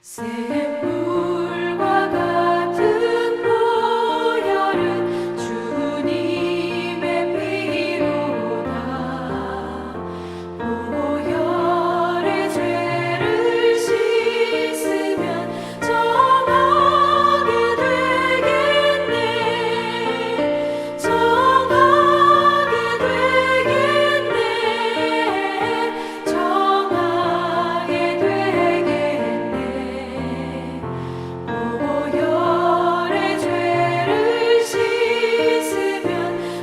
샘물과 같은 보혈은 주님의 피로다. 보혈의 죄를 씻으면 정하게 되겠네. 정하게 되겠네. 정하게 되겠네. 보혈의 죄를 씻으면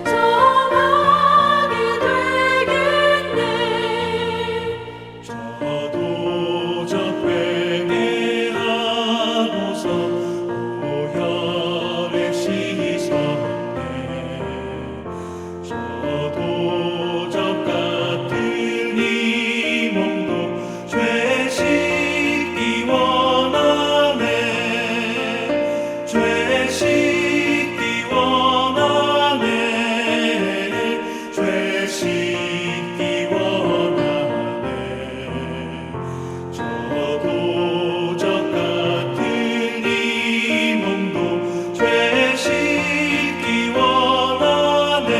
정하게 되겠네. 저도 적회개하고서 보혈에 씻었네. 저도 적같은 이 몸도 죄 씻기 원하네. 죄 씻기 원하네. 죄 씻기 원하네. 저도 적같은 이 몸도 죄 씻기 원하네.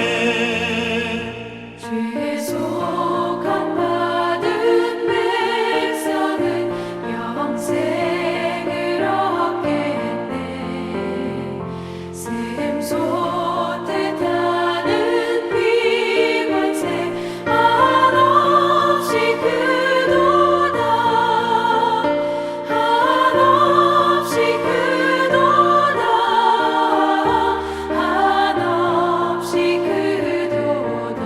죄속함 받은 백성은 영생을 얻겠네. 샘솟듯 하는 피관세 한없이 크도다. 한없이 크도다. 한없이 크도다.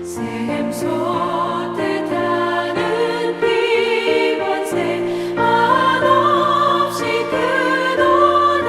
샘솟듯 하는 피관세 한없이 크도다.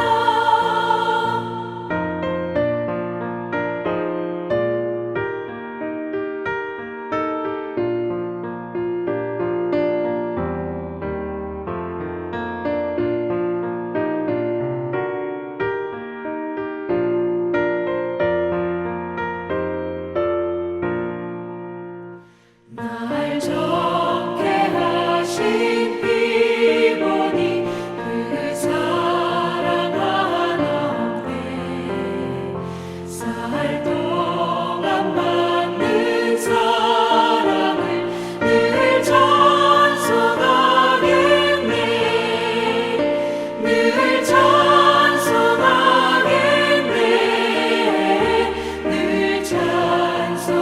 날 적게 하신 피 보니 그 사랑 한없네. 살 동안 받는 사랑을 늘 찬송하겠네. 늘 찬송하겠네. 늘 찬송하겠네.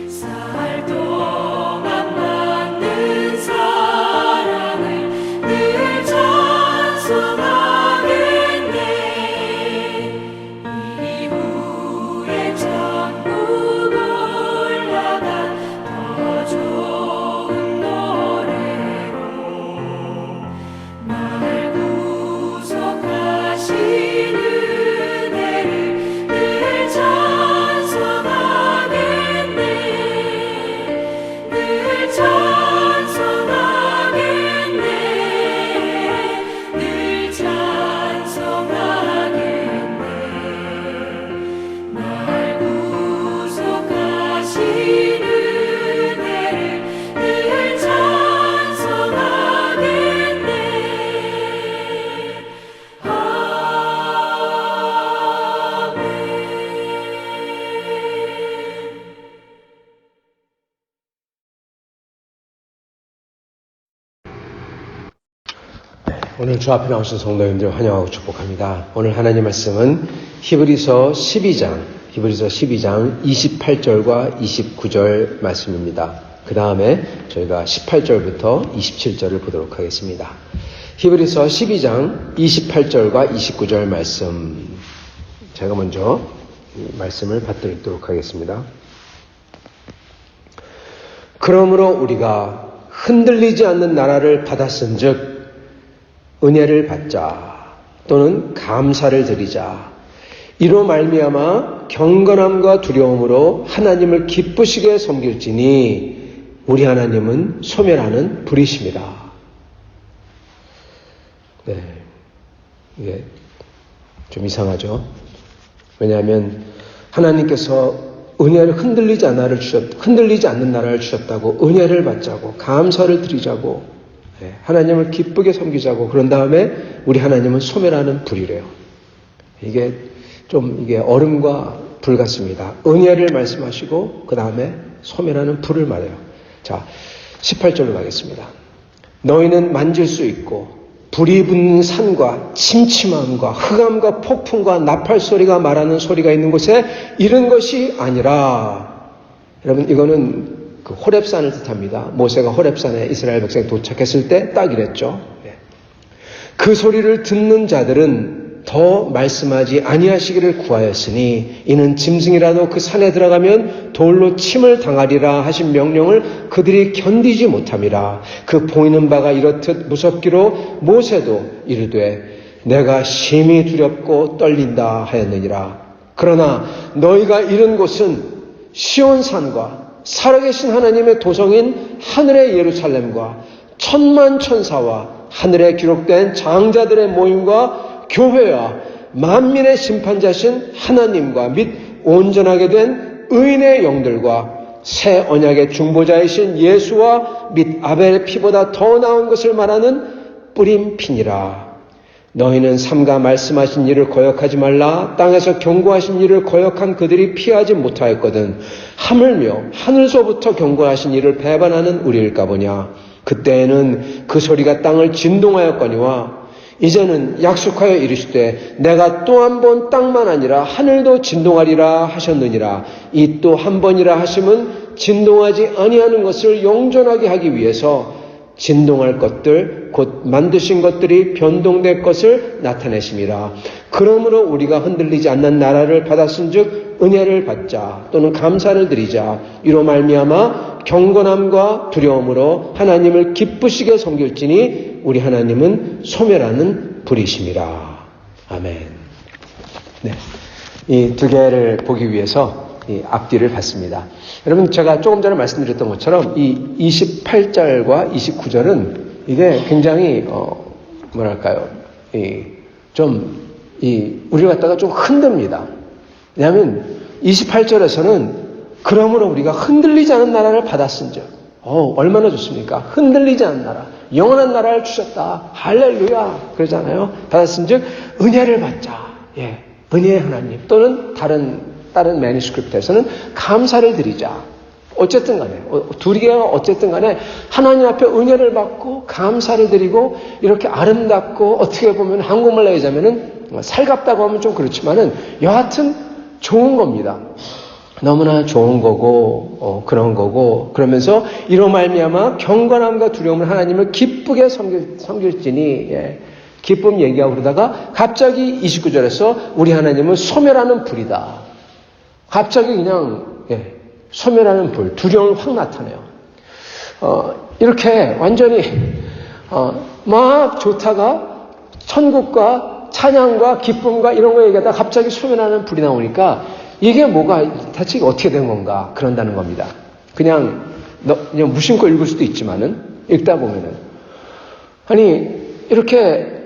살 동안 받는 사랑을 늘 찬송하겠네. 이후에 천국 올라가 더 좋은 노래로 날 구속하신 은혜를 늘 찬송하겠네. 늘 찬송하겠네. 늘 찬송하겠네. 날 구속하신 은혜를 늘 찬송하겠네. 오늘 주 앞에 나오신 성도님들 환영하고 축복합니다. 오늘 하나님 말씀은 히브리서 12장 28절과 29절 말씀입니다. 그 다음에 저희가 18절부터 27절을 보도록 하겠습니다. 히브리서 12장 28절과 29절 말씀, 제가 먼저 말씀을 받들도록 하겠습니다. 그러므로 우리가 흔들리지 않는 나라를 받았은즉 은혜를 받자 또는 감사를 드리자. 이로 말미암아 경건함과 두려움으로 하나님을 기쁘시게 섬길지니 우리 하나님은 소멸하는 불이십니다. 네, 이게 좀 이상하죠. 왜냐하면 하나님께서 은혜를 흔들리지 않는 나라를 주셨다고 은혜를 받자고 감사를 드리자고 하나님을 기쁘게 섬기자고 그런 다음에 우리 하나님은 소멸하는 불이래요. 이게 얼음과 불 같습니다. 은혜를 말씀하시고 그 다음에 소멸하는 불을 말해요. 자, 18절로 가겠습니다. 너희는 만질 수 있고 불이 붙는 산과 침침함과 흑암과 폭풍과 나팔 소리가 말하는 소리가 있는 곳에 이른 것이 아니라. 여러분, 이거는 그 호렙산을 뜻합니다. 모세가 호렙산에 이스라엘 백성이 도착했을 때 딱 이랬죠. 그 소리를 듣는 자들은 더 말씀하지 아니하시기를 구하였으니 이는 짐승이라도 그 산에 들어가면 돌로 침을 당하리라 하신 명령을 그들이 견디지 못함이라. 그 보이는 바가 이렇듯 무섭기로 모세도 이르되 내가 심히 두렵고 떨린다 하였느니라. 그러나 너희가 이른 곳은 시온산과 살아계신 하나님의 도성인 하늘의 예루살렘과 천만 천사와 하늘에 기록된 장자들의 모임과 교회와 만민의 심판자신 하나님과 및 온전하게 된 의인의 영들과 새 언약의 중보자이신 예수와 및 아벨의 피보다 더 나은 것을 말하는 뿌린 피니라. 너희는 삼가 말씀하신 일을 거역하지 말라. 땅에서 경고하신 일을 거역한 그들이 피하지 못하였거든. 하물며 하늘서부터 경고하신 일을 배반하는 우리일까 보냐. 그때에는 그 소리가 땅을 진동하였거니와 이제는 약속하여 이르시되 내가 또 한 번 땅만 아니라 하늘도 진동하리라 하셨느니라. 이 또 한 번이라 하심은 진동하지 아니하는 것을 영존하게 하기 위해서 진동할 것들 곧 만드신 것들이 변동될 것을 나타내심이라. 그러므로 우리가 흔들리지 않는 나라를 받았은즉 은혜를 받자 또는 감사를 드리자. 이로 말미암아 경건함과 두려움으로 하나님을 기쁘시게 섬길지니 우리 하나님은 소멸하는 불이심이라. 아멘. 네, 이 두 개를 보기 위해서 이 앞뒤를 봤습니다. 여러분, 제가 조금 전에 말씀드렸던 것처럼 이 28절과 29절은 이게 굉장히 우리를 갖다가 좀 흔듭니다. 왜냐하면 28절에서는 그러므로 우리가 흔들리지 않은 나라를 받았은즉, 얼마나 좋습니까? 흔들리지 않은 나라, 영원한 나라를 주셨다. 할렐루야. 그러잖아요. 받았은즉 은혜를 받자. 은혜의 하나님 또는 다른 매니스크립트에서는 감사를 드리자. 어쨌든 간에 두 개가 어쨌든 간에 하나님 앞에 은혜를 받고 감사를 드리고 이렇게 아름답고 어떻게 보면 한국말로 얘기하자면은 살갑다고 하면 좀 그렇지만은 여하튼 좋은 겁니다. 너무나 좋은 거고 그런 거고 그러면서 이로 말미암아 경건함과 두려움을 하나님을 기쁘게 섬길지니 기쁨 얘기하고 그러다가 갑자기 29절에서 우리 하나님은 소멸하는 불이다. 갑자기 그냥 소멸하는 불, 두려움을 확 나타내요. 이렇게 완전히 막 좋다가 천국과 찬양과 기쁨과 이런 거 얘기하다가 갑자기 소멸하는 불이 나오니까 이게 뭐가 대체 어떻게 된 건가 그런다는 겁니다. 그냥 무심코 읽을 수도 있지만은 읽다 보면은 이렇게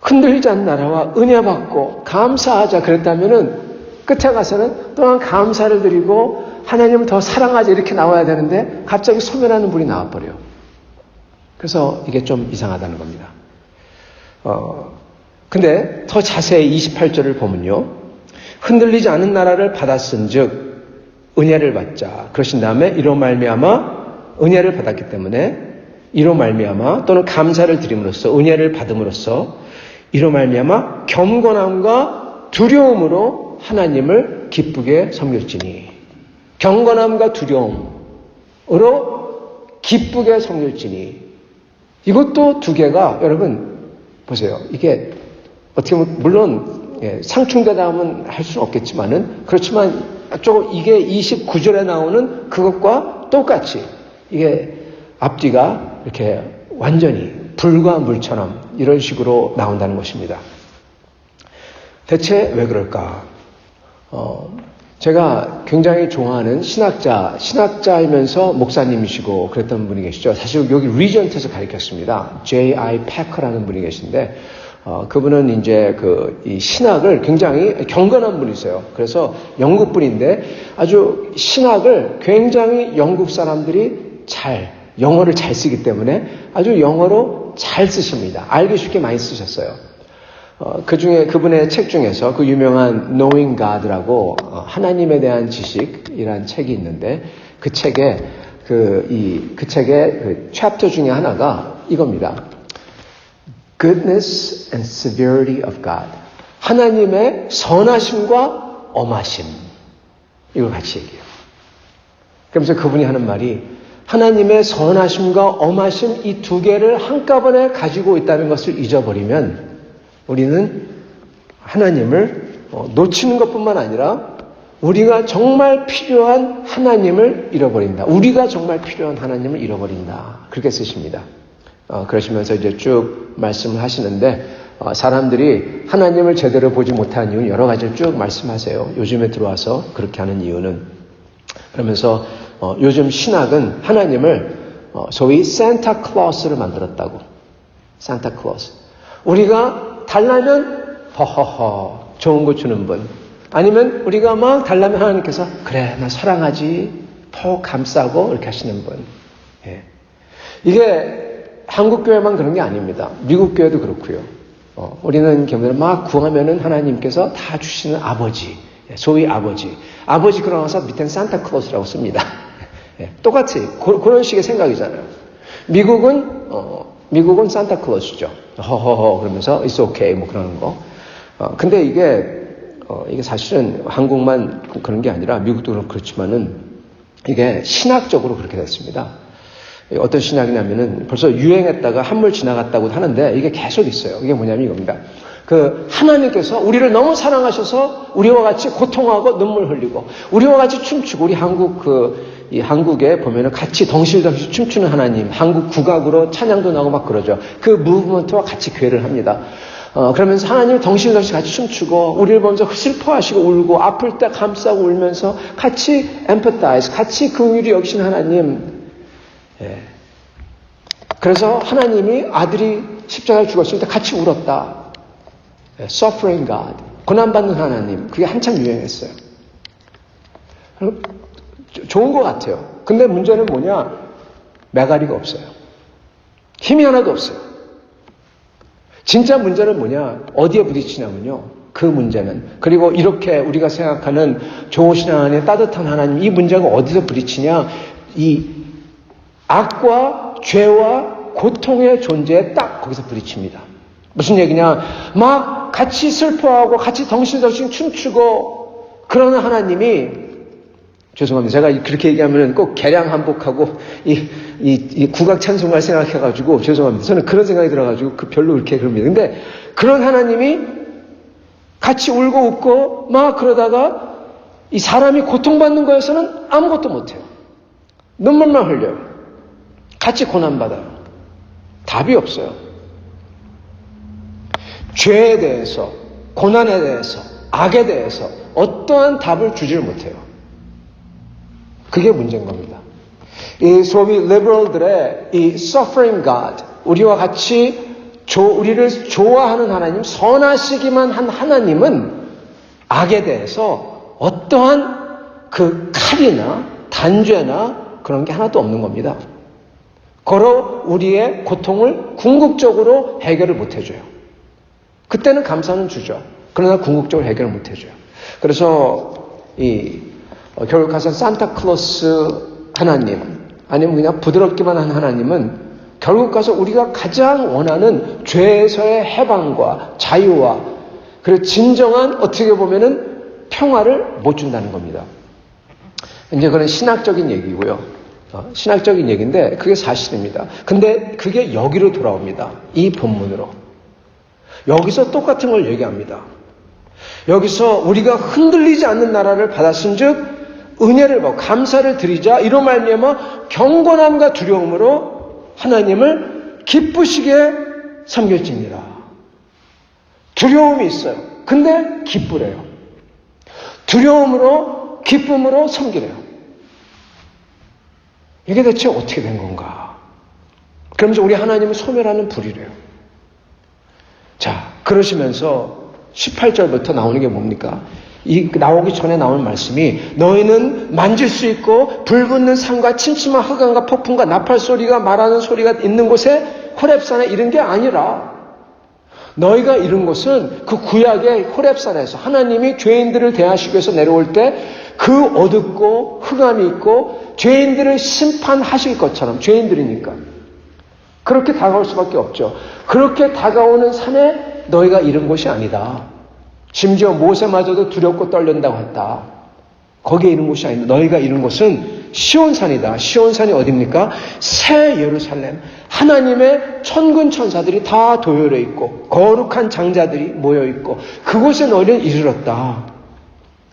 흔들리지 않는 나라와 은혜 받고 감사하자 그랬다면은 끝에 가서는 또한 감사를 드리고 하나님을 더 사랑하자 이렇게 나와야 되는데 갑자기 소멸하는 불이 나와버려요. 그래서 이게 좀 이상하다는 겁니다. 근데 더 자세히 28절을 보면요. 흔들리지 않은 나라를 받았은즉 은혜를 받자. 그러신 다음에 이로 말미암아 은혜를 받았기 때문에 이로 말미암아 또는 감사를 드림으로써 은혜를 받음으로써 이로 말미암아 경건함과 두려움으로 하나님을 기쁘게 섬길지니. 경건함과 두려움으로 기쁘게 섬길지니. 이것도 두 개가 여러분 보세요. 이게 어떻게 보면 물론 상충되다 하면 할 수는 없겠지만은 그렇지만 조금 이게 29절에 나오는 그것과 똑같이 이게 앞뒤가 이렇게 완전히 불과 물처럼 이런 식으로 나온다는 것입니다. 대체 왜 그럴까? 제가 굉장히 좋아하는 신학자이면서 목사님이시고 그랬던 분이 계시죠. 사실 여기 리전트에서 가르쳤습니다. J.I. 패커라는 분이 계신데 그분은 이제 이 신학을 굉장히 경건한 분이세요. 그래서 영국 분인데 아주 신학을 굉장히 영국 사람들이 영어를 잘 쓰기 때문에 아주 영어로 잘 쓰십니다. 알기 쉽게 많이 쓰셨어요. 그 중에 그분의 책 중에서 그 유명한 Knowing God라고 하나님에 대한 지식이라는 책이 있는데 그 책의 그 챕터 중에 하나가 이겁니다. Goodness and severity of God. 하나님의 선하심과 엄하심. 이걸 같이 얘기해요. 그러면서 그분이 하는 말이 하나님의 선하심과 엄하심 이 두 개를 한꺼번에 가지고 있다는 것을 잊어버리면 우리는 하나님을 놓치는 것뿐만 아니라 우리가 정말 필요한 하나님을 잃어버린다. 우리가 정말 필요한 하나님을 잃어버린다. 그렇게 쓰십니다. 그러시면서 이제 쭉 말씀을 하시는데 사람들이 하나님을 제대로 보지 못한 이유는 여러 가지를 쭉 말씀하세요. 요즘에 들어와서 그렇게 하는 이유는 그러면서 요즘 신학은 하나님을 소위 산타클로스를 만들었다고. 산타클로스. 우리가 달라면 허허허 좋은 거 주는 분. 아니면 우리가 막 달라면 하나님께서 그래 나 사랑하지 더 감싸고 이렇게 하시는 분. 예. 이게 한국 교회만 그런 게 아닙니다. 미국 교회도 그렇고요. 우리는 경우에는 막 구하면은 하나님께서 다 주시는 아버지, 소위 아버지. 아버지 그러나서 밑엔 산타클로스라고 씁니다. 똑같이 그런 식의 생각이잖아요. 미국은 산타클로스죠. 허허허 그러면서 it's okay 뭐 그러는 거. 근데 이게 사실은 한국만 그런 게 아니라 미국도 그렇지만은 이게 신학적으로 그렇게 됐습니다. 어떤 신학이냐면은 벌써 유행했다가 한물 지나갔다고 하는데 이게 계속 있어요. 이게 뭐냐면 이겁니다. 하나님께서 우리를 너무 사랑하셔서 우리와 같이 고통하고 눈물 흘리고 우리와 같이 춤추고 우리 이 한국에 보면은 같이 덩실덩실 춤추는 하나님, 한국 국악으로 찬양도 나고 막 그러죠. 그 무브먼트와 같이 교회를 합니다. 그러면서 하나님 덩실덩실 같이 춤추고 우리를 보면서 슬퍼하시고 울고 아플 때 감싸고 울면서 같이 empathize, 같이 긍휼히 여기신 하나님. 예. 그래서 하나님이 아들이 십자가에 죽었을 때 같이 울었다. Suffering God. 고난받는 하나님. 그게 한참 유행했어요. 좋은 것 같아요. 근데 문제는 뭐냐? 매가리가 없어요. 힘이 하나도 없어요. 진짜 문제는 뭐냐? 어디에 부딪히냐면요. 그 문제는. 그리고 이렇게 우리가 생각하는 좋으신 하나님, 따뜻한 하나님, 이 문제가 어디서 부딪히냐? 이 악과 죄와 고통의 존재에 딱 거기서 부딪힙니다. 무슨 얘기냐? 막 같이 슬퍼하고 같이 덩실덩실 춤추고 그러는 하나님이 죄송합니다. 제가 그렇게 얘기하면 꼭 개량 한복하고 이 국악 찬송가 생각해가지고 죄송합니다. 저는 그런 생각이 들어가지고 별로 그렇게 그럽니다. 근데 그런 하나님이 같이 울고 웃고 막 그러다가 이 사람이 고통받는 거에서는 아무것도 못해요. 눈물만 흘려요. 같이 고난받아요. 답이 없어요. 죄에 대해서, 고난에 대해서, 악에 대해서 어떠한 답을 주지를 못해요. 그게 문제인 겁니다. 이 소위 liberal들의 이 suffering God, 우리와 같이 우리를 좋아하는 하나님, 선하시기만 한 하나님은 악에 대해서 어떠한 그 칼이나 단죄나 그런 게 하나도 없는 겁니다. 걸어 우리의 고통을 궁극적으로 해결을 못 해줘요. 그때는 감사는 주죠. 그러나 궁극적으로 해결을 못 해줘요. 그래서 결국 가서 산타클로스 하나님 아니면 그냥 부드럽기만 한 하나님은 결국 가서 우리가 가장 원하는 죄에서의 해방과 자유와 그리고 진정한 어떻게 보면은 평화를 못 준다는 겁니다. 이제 그런 신학적인 얘기고요. 신학적인 얘기인데 그게 사실입니다. 근데 그게 여기로 돌아옵니다. 이 본문으로. 여기서 똑같은 걸 얘기합니다. 여기서 우리가 흔들리지 않는 나라를 받았은즉 은혜를 받고 감사를 드리자 이로 말미암아 경건함과 두려움으로 하나님을 기쁘시게 섬길지니라. 두려움이 있어요. 근데 기쁘래요. 두려움으로 기쁨으로 섬기래요. 이게 대체 어떻게 된 건가? 그러면서 우리 하나님은 소멸하는 불이래요. 자, 그러시면서 18절부터 나오는 게 뭡니까? 이 나오기 전에 나오는 말씀이 너희는 만질 수 있고 불붙는 산과 침침한 흑암과 폭풍과 나팔 소리가 말하는 소리가 있는 곳에 호렙산에 이른 게 아니라 너희가 이른 곳은 그 구약의 호렙산에서 하나님이 죄인들을 대하시기 위해서 내려올 때 그 어둡고 흑암이 있고 죄인들을 심판하실 것처럼 죄인들이니까 그렇게 다가올 수밖에 없죠. 그렇게 다가오는 산에 너희가 이른 곳이 아니다. 심지어 모세마저도 두렵고 떨린다고 했다. 거기에 이른 곳이 아니다. 너희가 이른 곳은 시온산이다. 시온산이 어디입니까? 새 예루살렘. 하나님의 천군 천사들이 다 도열해 있고 거룩한 장자들이 모여 있고 그곳에 너희는 이르렀다.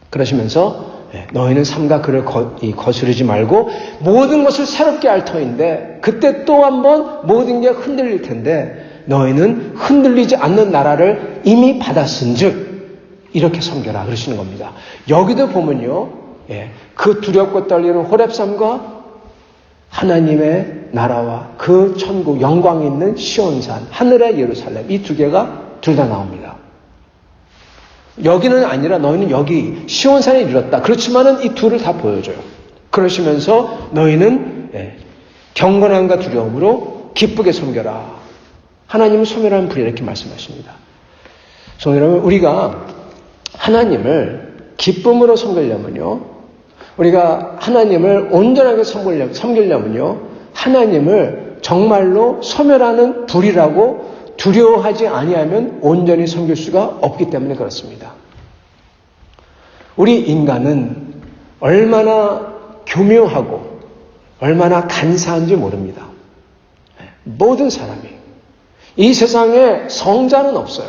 그러시면서 너희는 삼가 그를 거스르지 말고 모든 것을 새롭게 할 터인데 그때 또 한번 모든 게 흔들릴 텐데 너희는 흔들리지 않는 나라를 이미 받았은즉 이렇게 섬겨라 그러시는 겁니다. 여기도 보면요, 그 두렵고 떨리는 호렙산과 하나님의 나라와 그 천국 영광이 있는 시온산, 하늘의 예루살렘 이 두 개가 둘 다 나옵니다. 여기는 아니라 너희는 여기 시온산에 이르렀다. 그렇지만은 이 둘을 다 보여줘요. 그러시면서 너희는 경건함과 두려움으로 기쁘게 섬겨라. 하나님은 소멸하는 불이 이렇게 말씀하십니다. 여러분, 우리가 하나님을 기쁨으로 섬기려면요, 우리가 하나님을 온전하게 섬기려면요, 하나님을 정말로 소멸하는 불이라고 두려워하지 아니하면 온전히 섬길 수가 없기 때문에 그렇습니다. 우리 인간은 얼마나 교묘하고 얼마나 간사한지 모릅니다. 모든 사람이. 이 세상에 성자는 없어요.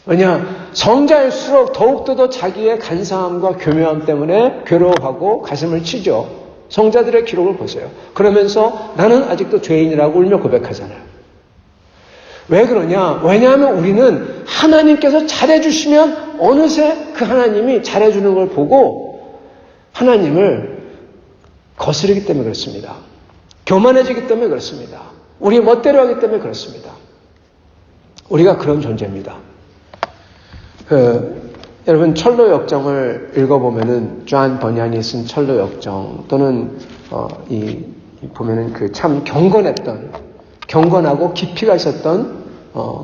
왜냐? 성자일수록 더욱더 더 자기의 간사함과 교묘함 때문에 괴로워하고 가슴을 치죠. 성자들의 기록을 보세요. 그러면서 나는 아직도 죄인이라고 울며 고백하잖아요. 왜 그러냐? 왜냐하면 우리는 하나님께서 잘해주시면 어느새 그 하나님이 잘해주는 걸 보고 하나님을 거스르기 때문에 그렇습니다. 교만해지기 때문에 그렇습니다. 우리 멋대로 하기 때문에 그렇습니다. 우리가 그런 존재입니다. 여러분 철로 역정을 읽어보면은 존 버냐니 쓴 철로 역정 또는 보면은 그 참 경건하고 깊이가 있었던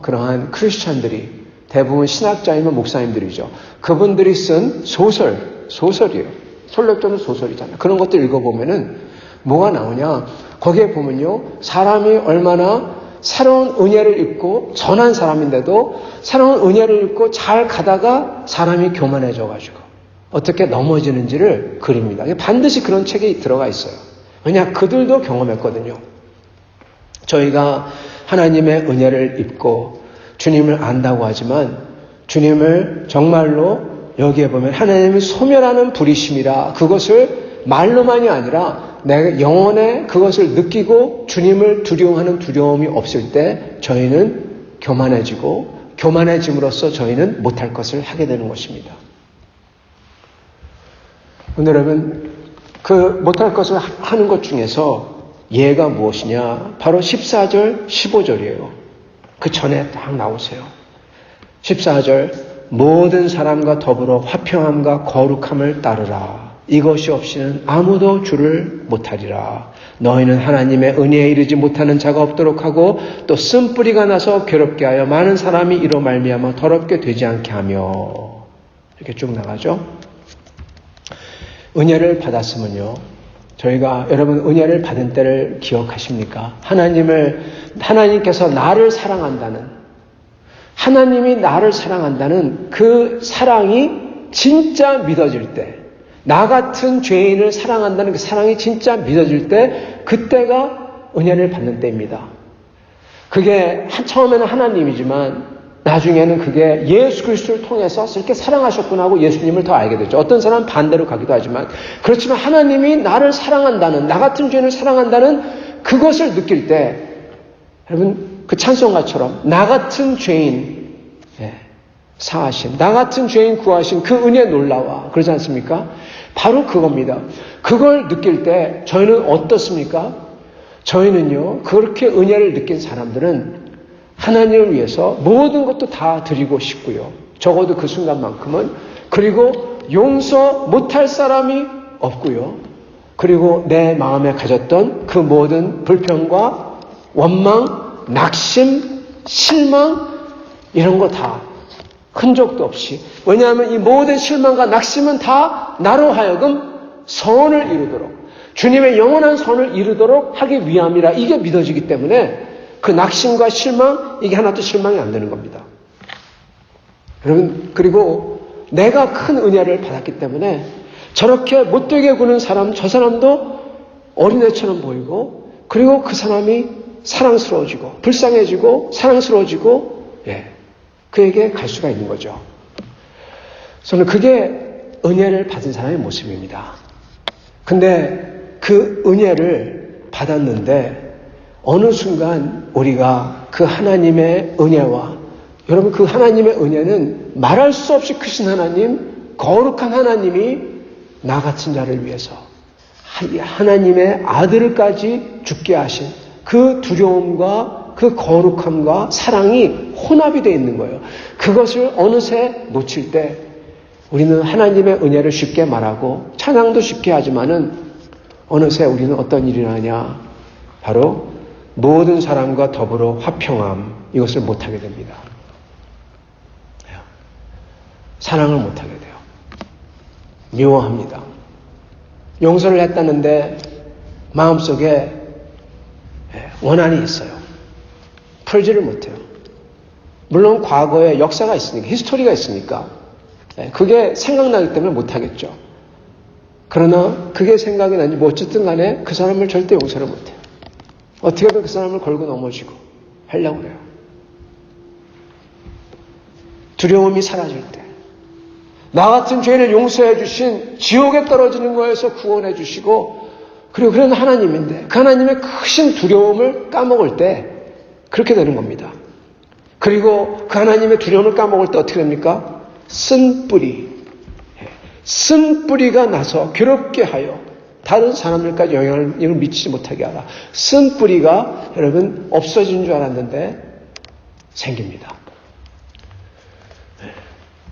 그러한 크리스찬들이 대부분 신학자이면 목사님들이죠. 그분들이 쓴 소설이에요. 철로 역정은 소설이잖아요. 그런 것들 읽어보면은 뭐가 나오냐? 거기에 보면요, 사람이 얼마나 새로운 은혜를 입고 전한 사람인데도 새로운 은혜를 입고 잘 가다가 사람이 교만해져가지고 어떻게 넘어지는지를 그립니다. 반드시 그런 책이 들어가 있어요. 왜냐? 그들도 경험했거든요. 저희가 하나님의 은혜를 입고 주님을 안다고 하지만 주님을 정말로 여기에 보면 하나님이 소멸하는 불이심이라 그것을 말로만이 아니라 내 영혼에 그것을 느끼고 주님을 두려워하는 두려움이 없을 때 저희는 교만해지고 교만해짐으로써 저희는 못할 것을 하게 되는 것입니다. 오늘 여러분 그 못할 것을 하는 것 중에서 예가 무엇이냐? 바로 14절, 15절이에요. 그 전에 딱 나오세요. 14절 모든 사람과 더불어 화평함과 거룩함을 따르라. 이것이 없이는 아무도 주를 못하리라. 너희는 하나님의 은혜에 이르지 못하는 자가 없도록 하고 또 쓴뿌리가 나서 괴롭게 하여 많은 사람이 이로 말미암아 더럽게 되지 않게 하며 이렇게 쭉 나가죠. 은혜를 받았으면요, 저희가 여러분 은혜를 받은 때를 기억하십니까? 하나님께서 나를 사랑한다는, 하나님이 나를 사랑한다는 그 사랑이 진짜 믿어질 때, 나 같은 죄인을 사랑한다는 그 사랑이 진짜 믿어질 때, 그때가 은혜를 받는 때입니다. 그게 처음에는 하나님이지만 나중에는 그게 예수 그리스도를 통해서 이렇게 사랑하셨구나 하고 예수님을 더 알게 되죠. 어떤 사람은 반대로 가기도 하지만, 그렇지만 하나님이 나를 사랑한다는, 나 같은 죄인을 사랑한다는 그것을 느낄 때, 여러분 그 찬송가처럼 나 같은 죄인 사하신, 나 같은 죄인 구하신 그 은혜 놀라워, 그러지 않습니까? 바로 그겁니다. 그걸 느낄 때 저희는 어떻습니까? 저희는요, 그렇게 은혜를 느낀 사람들은 하나님을 위해서 모든 것도 다 드리고 싶고요. 적어도 그 순간만큼은. 그리고 용서 못할 사람이 없고요. 그리고 내 마음에 가졌던 그 모든 불평과 원망, 낙심, 실망 이런 거 다 흔적도 없이. 왜냐하면 이 모든 실망과 낙심은 다 나로 하여금 선을 이루도록, 주님의 영원한 선을 이루도록 하기 위함이라 이게 믿어지기 때문에 그 낙심과 실망, 이게 하나도 실망이 안 되는 겁니다. 여러분, 그리고 내가 큰 은혜를 받았기 때문에 저렇게 못되게 구는 사람, 저 사람도 어린애처럼 보이고, 그리고 그 사람이 사랑스러워지고 불쌍해지고 사랑스러워지고, 그에게 갈 수가 있는 거죠. 저는 그게 은혜를 받은 사람의 모습입니다. 근데 그 은혜를 받았는데 어느 순간 우리가 그 하나님의 은혜와, 여러분 그 하나님의 은혜는 말할 수 없이 크신 하나님, 거룩한 하나님이 나 같은 자를 위해서 하나님의 아들까지 죽게 하신 그 두려움과 그 거룩함과 사랑이 혼합이 되어 있는 거예요. 그것을 어느새 놓칠 때 우리는 하나님의 은혜를 쉽게 말하고 찬양도 쉽게 하지만은 어느새 우리는 어떤 일이 나냐? 바로 모든 사람과 더불어 화평함, 이것을 못하게 됩니다. 사랑을 못하게 돼요. 미워합니다. 용서를 했다는데 마음속에 원한이 있어요. 풀지를 못해요. 물론 과거에 역사가 있으니까, 히스토리가 있으니까 그게 생각나기 때문에 못하겠죠. 그러나 그게 생각이 나니 뭐 어쨌든 간에 그 사람을 절대 용서를 못해요. 어떻게든 그 사람을 걸고 넘어지고 하려고 해요. 두려움이 사라질 때, 나 같은 죄를 용서해 주신, 지옥에 떨어지는 거에서 구원해 주시고, 그리고 그런 하나님인데 그 하나님의 크신 두려움을 까먹을 때 그렇게 되는 겁니다. 그리고 그 하나님의 두려움을 까먹을 때 어떻게 됩니까? 쓴뿌리가 나서 괴롭게 하여 다른 사람들까지 영향을 미치지 못하게 하라. 쓴뿌리가 여러분 없어진 줄 알았는데 생깁니다.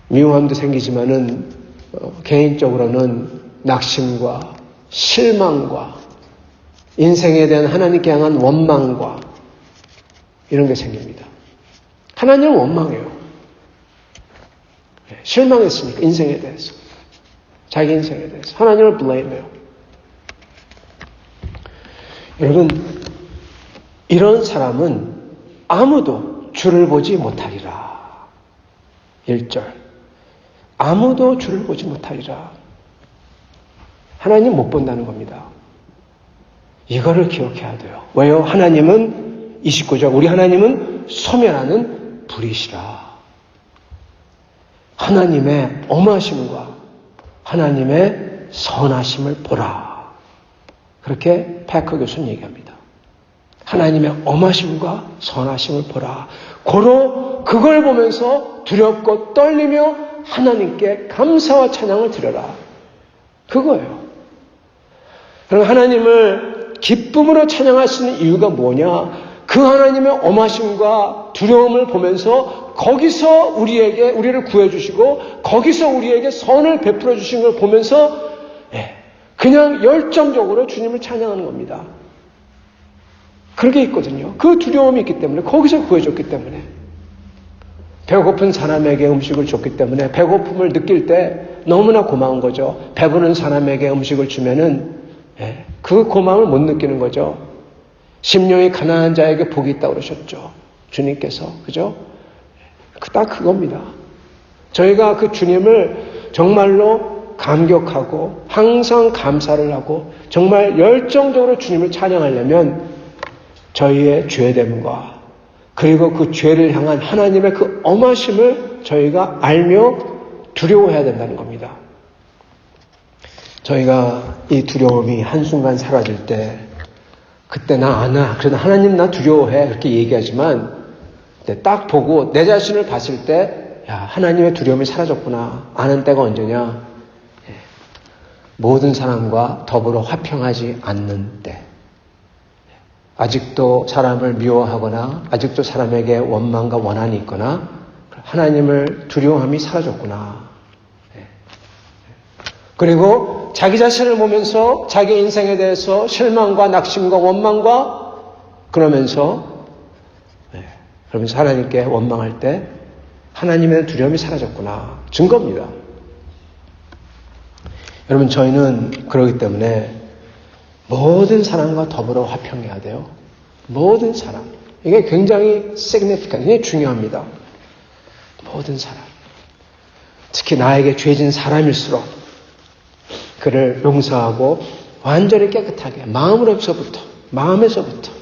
미움함도 생기지만은 개인적으로는 낙심과 실망과 인생에 대한 하나님께 향한 원망과 이런 게 생깁니다. 하나님은 원망해요. 실망했으니까 인생에 대해서, 자기 인생에 대해서 하나님을 blame해요. 여러분, 이런 사람은 아무도 주를 보지 못하리라. 1절, 아무도 주를 보지 못하리라. 하나님 못 본다는 겁니다. 이거를 기억해야 돼요. 왜요? 하나님은 29절, 우리 하나님은 소멸하는 불이시라. 하나님의 엄하심과 하나님의 선하심을 보라. 그렇게 패커 교수는 얘기합니다. 하나님의 엄하심과 선하심을 보라. 고로 그걸 보면서 두렵고 떨리며 하나님께 감사와 찬양을 드려라. 그거예요. 그럼 하나님을 기쁨으로 찬양할 수 있는 이유가 뭐냐? 그 하나님의 엄하심과 두려움을 보면서 거기서 우리를 구해주시고 거기서 우리에게 선을 베풀어 주신 걸 보면서 그냥 열정적으로 주님을 찬양하는 겁니다. 그렇게 있거든요. 그 두려움이 있기 때문에, 거기서 구해줬기 때문에. 배고픈 사람에게 음식을 줬기 때문에 배고픔을 느낄 때 너무나 고마운 거죠. 배부른 사람에게 음식을 주면은 그 고마움을 못 느끼는 거죠. 심령이 가난한 자에게 복이 있다고 그러셨죠. 주님께서. 그죠? 딱 그겁니다. 저희가 그 주님을 정말로 감격하고 항상 감사를 하고 정말 열정적으로 주님을 찬양하려면 저희의 죄됨과 그리고 그 죄를 향한 하나님의 그 엄하심을 저희가 알며 두려워해야 된다는 겁니다. 저희가 이 두려움이 한순간 사라질 때 그때 그래도 하나님 나 두려워해 그렇게 얘기하지만 딱 보고 내 자신을 봤을 때 야, 하나님의 두려움이 사라졌구나 아는 때가 언제냐? 모든 사람과 더불어 화평하지 않는 때. 아직도 사람을 미워하거나 아직도 사람에게 원망과 원한이 있거나 하나님을 두려움이 사라졌구나. 그리고 자기 자신을 보면서 자기 인생에 대해서 실망과 낙심과 원망과 그러면서 하나님께 원망할 때 하나님의 두려움이 사라졌구나. 증거입니다. 여러분, 저희는 그러기 때문에 모든 사람과 더불어 화평해야 돼요. 모든 사람. 이게 굉장히 significant, 굉장히 중요합니다. 모든 사람. 특히 나에게 죄진 사람일수록 그를 용서하고 완전히 깨끗하게 마음에서부터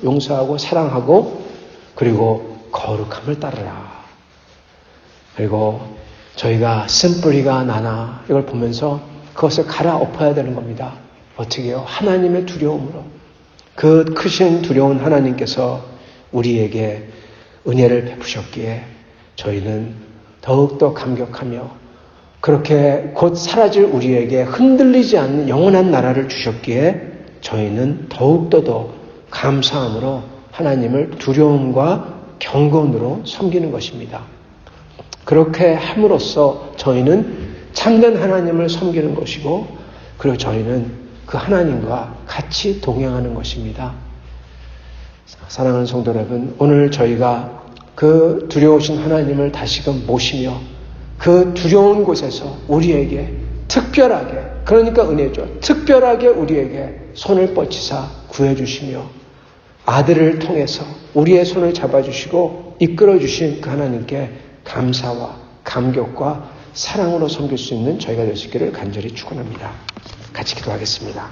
용서하고 사랑하고 그리고 거룩함을 따르라. 그리고 저희가 쓴뿌리가 나나 이걸 보면서 그것을 갈아엎어야 되는 겁니다. 어떻게 해요? 하나님의 두려움으로. 그 크신 두려운 하나님께서 우리에게 은혜를 베푸셨기에 저희는 더욱더 감격하며 그렇게 곧 사라질 우리에게 흔들리지 않는 영원한 나라를 주셨기에 저희는 더욱더 더 감사함으로 하나님을 두려움과 경건으로 섬기는 것입니다. 그렇게 함으로써 저희는 참된 하나님을 섬기는 것이고 그리고 저희는 그 하나님과 같이 동행하는 것입니다. 사랑하는 성도 여러분, 오늘 저희가 그 두려우신 하나님을 다시금 모시며 그 두려운 곳에서 우리에게 특별하게, 그러니까 은혜죠. 특별하게 우리에게 손을 뻗치사 구해주시며 아들을 통해서 우리의 손을 잡아주시고 이끌어주신 그 하나님께 감사와 감격과 사랑으로 섬길 수 있는 저희가 될 수 있기를 간절히 축원합니다. 같이 기도하겠습니다.